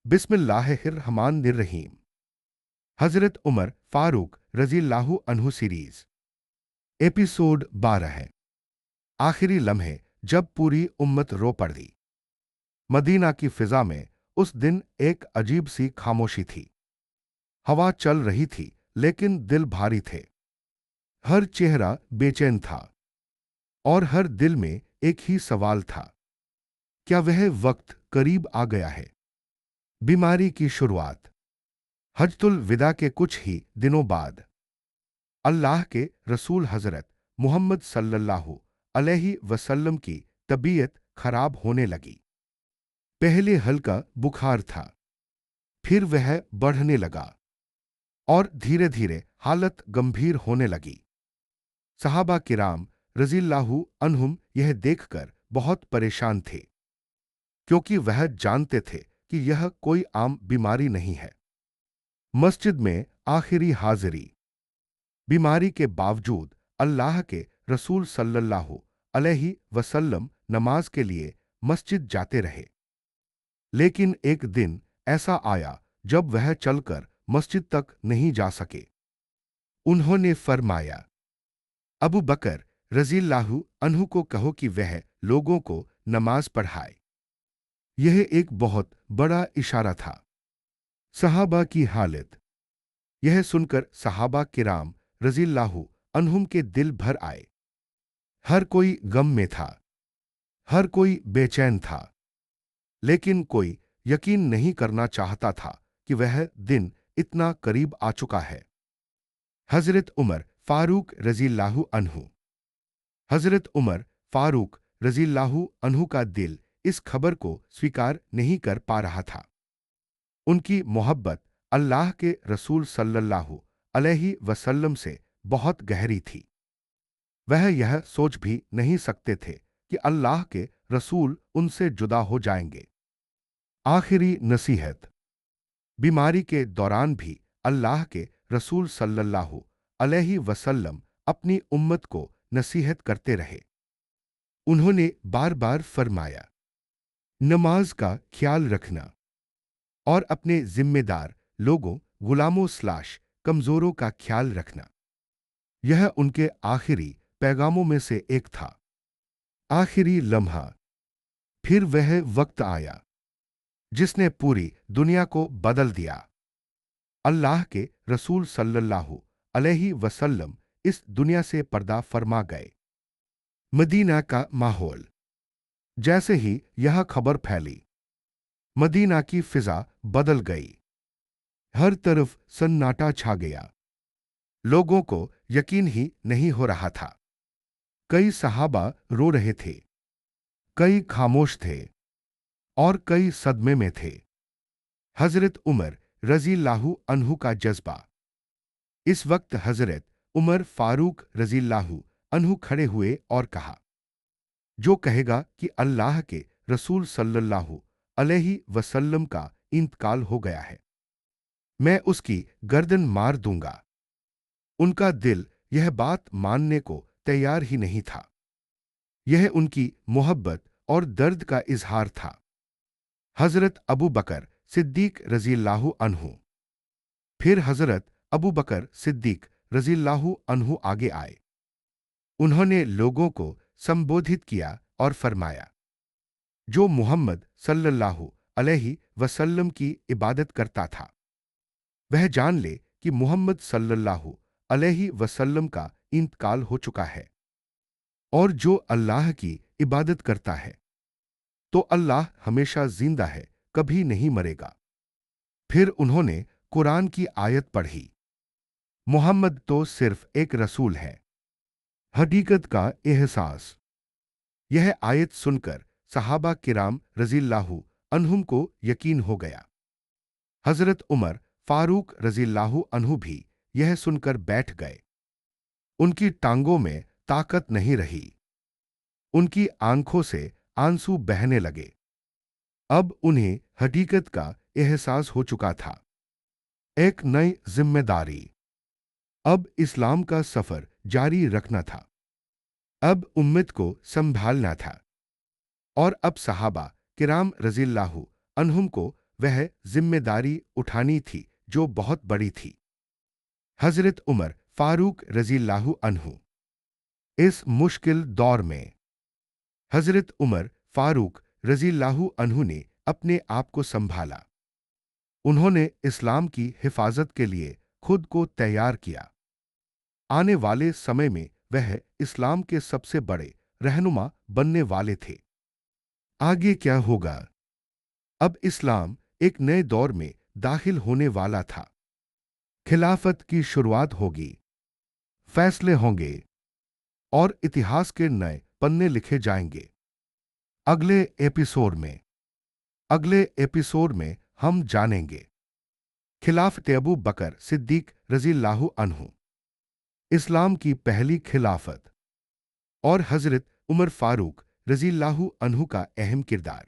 बिस्मिल्लाहिर्रहमानिर्रहीम। हजरत उमर फारूक रज़ियल्लाहु अन्हु सीरीज एपिसोड 12 है। आखिरी लम्हे जब पूरी उम्मत रो पड़ी। मदीना की फिजा में उस दिन एक अजीब सी खामोशी थी। हवा चल रही थी लेकिन दिल भारी थे। हर चेहरा बेचैन था और हर दिल में एक ही सवाल था, क्या वह वक्त करीब आ गया है? बीमारी की शुरुआत। हज्जुल विदा के कुछ ही दिनों बाद अल्लाह के रसूल हजरत मोहम्मद सल्लल्लाहु अलैहि वसल्लम की तबीयत खराब होने लगी। पहले हल्का बुखार था, फिर वह बढ़ने लगा और धीरे धीरे हालत गंभीर होने लगी। सहाबा किराम रज़ियल्लाहु अन्हुम यह देखकर बहुत परेशान थे, क्योंकि वह जानते थे कि यह कोई आम बीमारी नहीं है। मस्जिद में आखिरी हाजिरी। बीमारी के बावजूद अल्लाह के रसूल सल्लल्लाहु अलैहि वसल्लम नमाज के लिए मस्जिद जाते रहे। लेकिन एक दिन ऐसा आया जब वह चलकर मस्जिद तक नहीं जा सके। उन्होंने फरमाया, अबू बकर रज़ियल्लाहु अन्हु को कहो कि वह लोगों को नमाज पढ़ाए। यह एक बहुत बड़ा इशारा था। सहाबा की हालत। यह सुनकर सहाबा किराम रज़ियल्लाहु अन्हुम के दिल भर आए। हर कोई गम में था, हर कोई बेचैन था, लेकिन कोई यकीन नहीं करना चाहता था कि वह दिन इतना करीब आ चुका है। हजरत उमर फारूक रज़ियल्लाहु अन्हु। हजरत उमर फारूक रज़ियल्लाहु अन्हु का दिल इस खबर को स्वीकार नहीं कर पा रहा था। उनकी मोहब्बत अल्लाह के रसूल सल्लल्लाहु अलैहि वसल्लम से बहुत गहरी थी। वह यह सोच भी नहीं सकते थे कि अल्लाह के रसूल उनसे जुदा हो जाएंगे। आखिरी नसीहत। बीमारी के दौरान भी अल्लाह के रसूल सल्लल्लाहु अलैहि वसल्लम अपनी उम्मत को नसीहत करते रहे। उन्होंने बार बार फरमाया, नमाज का ख्याल रखना और अपने जिम्मेदार लोगों, गुलामों स्लाश कमजोरों का ख्याल रखना। यह उनके आखिरी पैगामों में से एक था। आखिरी लम्हा। फिर वह वक्त आया जिसने पूरी दुनिया को बदल दिया। अल्लाह के रसूल सल्लल्लाहु अलैहि वसल्लम इस दुनिया से पर्दा फरमा गए। मदीना का माहौल। जैसे ही यह खबर फैली, मदीना की फिजा बदल गई। हर तरफ सन्नाटा छा गया। लोगों को यकीन ही नहीं हो रहा था। कई सहाबा रो रहे थे, कई खामोश थे और कई सदमे में थे। हजरत उमर रज़ियल्लाहु अन्हु का जज्बा। इस वक्त हजरत उमर फारूक रज़ियल्लाहु अन्हु खड़े हुए और कहा, जो कहेगा कि अल्लाह के रसूल सल्लल्लाहु अलैहि वसल्लम का इंतकाल हो गया है, मैं उसकी गर्दन मार दूंगा। उनका दिल यह बात मानने को तैयार ही नहीं था। यह उनकी मोहब्बत और दर्द का इजहार था। हजरत अबू बकर सिद्दीक रज़ियल्लाहु अन्हु। फिर हजरत अबू बकर सिद्दीक रज़ियल्लाहु अन्हु आगे आए। उन्होंने लोगों को संबोधित किया और फरमाया, जो मुहम्मद सल्लल्लाहु अलैहि वसल्लम की इबादत करता था, वह जान ले कि मुहम्मद सल्लल्लाहु अलैहि वसल्लम का इंतकाल हो चुका है। और जो अल्लाह की इबादत करता है, तो अल्लाह हमेशा जिंदा है, कभी नहीं मरेगा। फिर उन्होंने कुरान की आयत पढ़ी, मुहम्मद तो सिर्फ एक रसूल है। हकीकत का एहसास। यह आयत सुनकर सहाबा किराम रज़ियल्लाहु अन्हुम को यकीन हो गया। हजरत उमर फारूक रज़ियल्लाहु अन्हु भी यह सुनकर बैठ गए। उनकी टांगों में ताकत नहीं रही। उनकी आंखों से आंसू बहने लगे। अब उन्हें हकीकत का एहसास हो चुका था। एक नई जिम्मेदारी। अब इस्लाम का सफर जारी रखना था। अब उम्मत को संभालना था। और अब सहाबा किराम रज़ियल्लाहु अन्हुम को वह जिम्मेदारी उठानी थी जो बहुत बड़ी थी। हजरत उमर फारूक रज़ियल्लाहु अन्हु। इस मुश्किल दौर में हजरत उमर फारूक रज़ियल्लाहु अन्हु ने अपने आप को संभाला। उन्होंने इस्लाम की हिफाजत के लिए खुद को तैयार किया। आने वाले समय में वह इस्लाम के सबसे बड़े रहनुमा बनने वाले थे। आगे क्या होगा? अब इस्लाम एक नए दौर में दाखिल होने वाला था। खिलाफत की शुरुआत होगी, फैसले होंगे और इतिहास के नए पन्ने लिखे जाएंगे। अगले एपिसोड में हम जानेंगे खिलाफत अबू बकर सिद्दीक रज़ियल्लाहु अन्हु, इस्लाम की पहली खिलाफत और हजरत उमर फारूक रज़ियल्लाहु अन्हु का अहम किरदार।